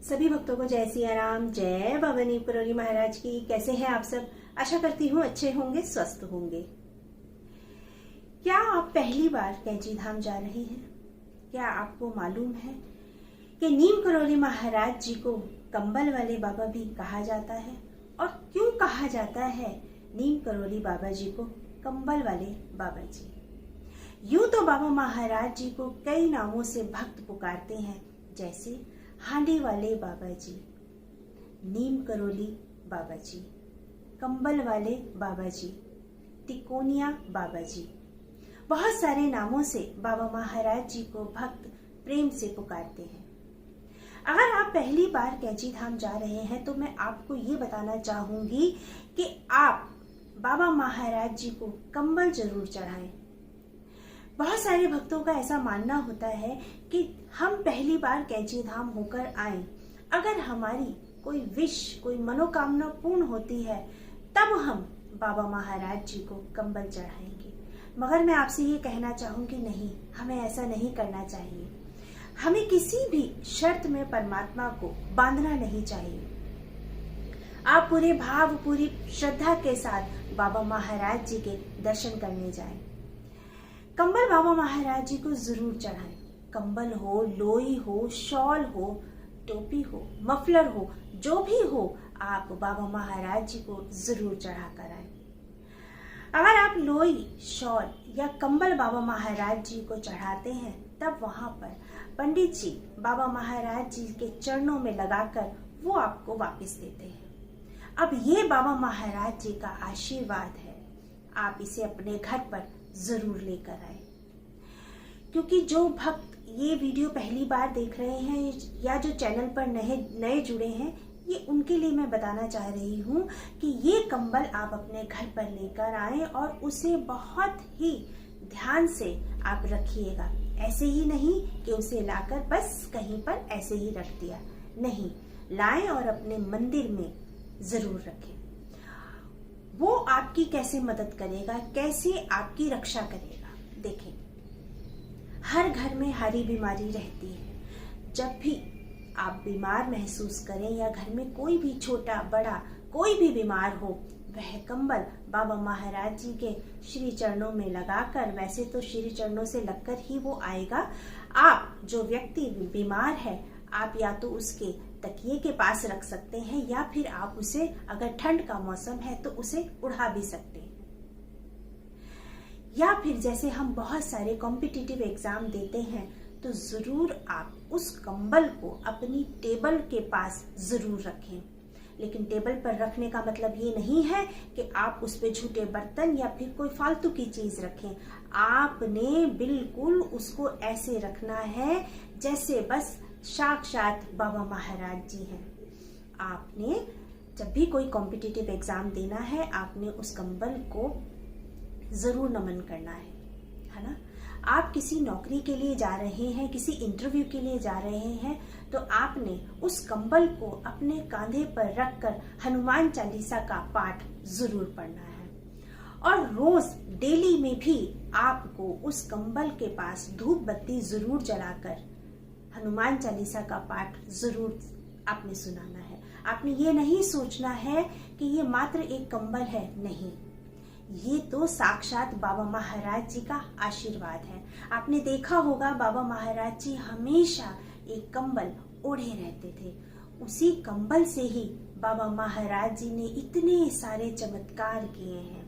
सभी भक्तों को जय सिया राम, जय भवानी पुरोरी महाराज की। कैसे हैं आप सब? आशा करती हूँ अच्छे होंगे, स्वस्थ होंगे। क्या आप पहली बार कैंची धाम जा रहे हैं? क्या आपको मालूम है कि नीम करोली महाराज जी को कंबल वाले बाबा भी कहा जाता है? और क्यों कहा जाता है नीम करोली बाबा जी को कंबल वाले बाबा जी? यूं तो बाबा महाराज जी को कई नामों से भक्त पुकारते हैं, जैसे हांडी वाले बाबा जी, नीम करोली बाबा जी, कंबल वाले बाबा जी, तिकोनिया बाबा जी। बहुत सारे नामों से बाबा महाराज जी को भक्त प्रेम से पुकारते हैं। अगर आप पहली बार कैंची धाम जा रहे हैं तो मैं आपको ये बताना चाहूंगी कि आप बाबा महाराज जी को कंबल जरूर चढ़ाएं। बहुत सारे भक्तों का ऐसा मानना होता है कि हम पहली बार कैंची धाम होकर आए, अगर हमारी कोई विश, कोई मनोकामना पूर्ण होती है तब हम बाबा महाराज जी को कंबल चढ़ाएंगे। मगर मैं आपसे ये कहना चाहूंगी, नहीं, हमें ऐसा नहीं करना चाहिए। हमें किसी भी शर्त में परमात्मा को बांधना नहीं चाहिए। आप पूरे भाव, पूरी श्रद्धा के साथ बाबा महाराज जी के दर्शन करने जाएं। कंबल बाबा महाराज जी को जरूर चढ़ाएं। कंबल हो, लोई हो, शॉल हो, टोपी हो, मफलर हो, जो भी हो, आप बाबा महाराज जी को जरूर चढ़ा कर आए। अगर आप लोई, शॉल या कंबल बाबा महाराज जी को चढ़ाते हैं तब वहां पर पंडित जी बाबा महाराज जी के चरणों में लगाकर वो आपको वापस देते हैं। अब ये बाबा महाराज जी का आशीर्वाद है, आप इसे अपने घर पर जरूर लेकर आए। क्योंकि जो भक्त ये वीडियो पहली बार देख रहे हैं या जो चैनल पर नए जुड़े हैं, ये उनके लिए मैं बताना चाह रही हूँ कि ये कंबल आप अपने घर पर लेकर आए और उसे बहुत ही ध्यान से आप रखिएगा। ऐसे ही नहीं कि उसे लाकर बस कहीं पर ऐसे ही रख दिया, नहीं, लाएं और अपने मंदिर में जरूर रखें। वो आपकी कैसे मदद करेगा, कैसे आपकी रक्षा करेगा? देखें, हर घर में हरी बीमारी रहती है। जब भी आप बीमार महसूस करें या घर में कोई भी छोटा बड़ा कोई भी बीमार हो, वह कंबल बाबा महाराज जी के श्री चरणों में लगाकर, वैसे तो श्री चरणों से लगकर ही वो आएगा। आप जो व्यक्ति बीमार है, आप या तो उसके तकिए के पास रख सकते हैं या फिर आप उसे, अगर ठंड का मौसम है तो उसे उड़ा भी सकते हैं। या फिर जैसे हम बहुत सारे कॉम्पिटिटिव एग्जाम देते हैं तो जरूर आप उस कंबल को अपनी टेबल के पास जरूर रखें। लेकिन टेबल पर रखने का मतलब ये नहीं है कि आप उस पे झूठे बर्तन या फिर कोई फालतू की चीज रखें। आपने बिल्कुल उसको ऐसे रखना है जैसे बस साक्षात बाबा महाराज जी हैं। आपने जब भी कोई कॉम्पिटिटिव एग्जाम देना है, आपने उस कंबल को जरूर नमन करना है ना? आप किसी नौकरी के लिए जा रहे हैं, किसी इंटरव्यू के लिए जा रहे हैं, तो आपने उस कंबल को अपने कांधे पर रखकर हनुमान चालीसा का पाठ जरूर पढ़ना है। और रोज डेली में भी आपको उस कंबल के पास धूप बत्ती जरूर जलाकर हनुमान चालीसा का पाठ जरूर आपने सुनाना है। आपने ये नहीं सोचना है कि ये मात्र एक कंबल है, नहीं, ये तो साक्षात बाबा महाराज जी का आशीर्वाद है। आपने देखा होगा बाबा महाराज जी हमेशा एक कंबल ओढ़े रहते थे। उसी कंबल से ही बाबा महाराज जी ने इतने सारे चमत्कार किए हैं।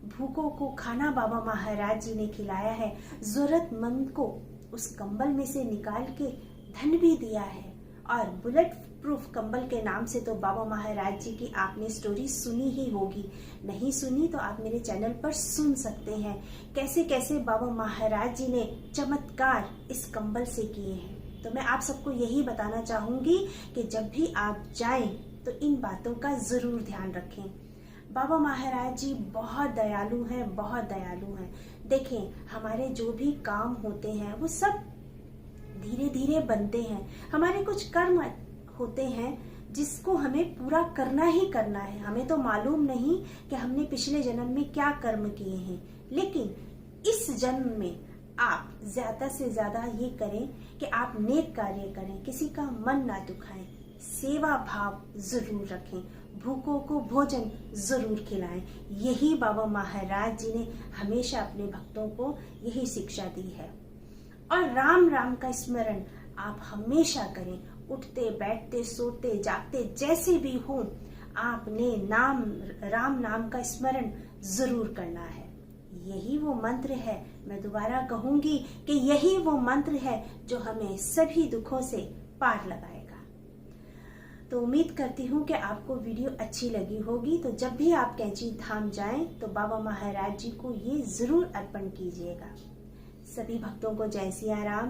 भूखों को खाना बाबा महाराज जी ने खिलाया है, जरूरतमंद को उस कंबल में से निकाल के धन भी दिया है। और बुलेट प्रूफ कंबल के नाम से तो बाबा महाराज जी की आपने स्टोरी सुनी ही होगी। नहीं सुनी तो आप मेरे चैनल पर सुन सकते हैं, कैसे कैसे बाबा महाराज जी ने चमत्कार इस कंबल से किए हैं। तो मैं आप सबको यही बताना चाहूंगी कि जब भी आप जाएं तो इन बातों का जरूर ध्यान रखें। बाबा महाराज जी बहुत दयालु हैं, बहुत दयालु हैं। देखें, हमारे जो भी काम होते हैं वो सब धीरे धीरे बनते हैं। हमारे कुछ कर्म होते हैं जिसको हमें पूरा करना ही करना है। हमें तो मालूम नहीं कि हमने पिछले जन्म में क्या कर्म किए हैं, लेकिन इस जन्म में आप ज्यादा से ज्यादा ये करें कि आप नेक कार्य करें, किसी का मन ना दुखाएं, सेवा भाव जरूर रखें, भूखों को भोजन जरूर खिलाएं। यही बाबा महाराज जी ने हमेशा अपने भक्तों को यही शिक्षा दी है। और राम राम का स्मरण आप हमेशा करें, उठते बैठते सोते जागते जैसे भी हो, आपने राम नाम का स्मरण जरूर करना है। यही वो मंत्र है, मैं दोबारा कहूंगी कि यही वो मंत्र है जो हमें सभी दुखों से पार लगाएगा। तो उम्मीद करती हूँ कि आपको वीडियो अच्छी लगी होगी। तो जब भी आप कैंची धाम जाएं तो बाबा महाराज जी को ये जरूर अर्पण कीजिएगा। सभी भक्तों को जय सिया राम।